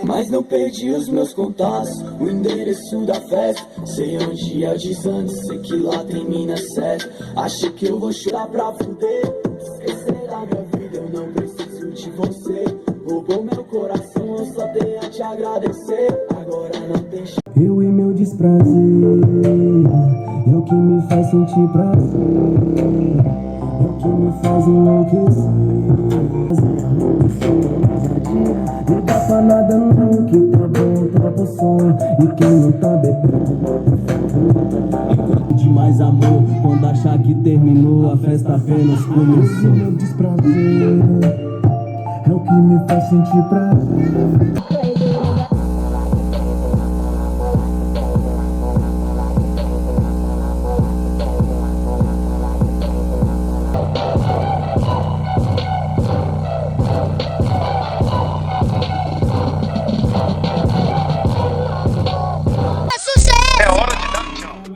mas não perdi os meus contatos, o endereço da festa. Sei onde é o desande, sei que lá tem mina certa. Achei que eu vou chorar pra fuder, esquecer da minha vida, eu não preciso de você. Roubou meu coração, eu só tenho a te agradecer. Agora não tem chance. Eu e meu desprazer, é o que me faz sentir prazer, é o que me faz enlouquecer. Não dá pra nada não, que tá bom, tá bom som. E quem não tá bebendo, de mais amor, quando achar que terminou, a festa apenas começou. Meu desprazer é o que me faz sentir prazer.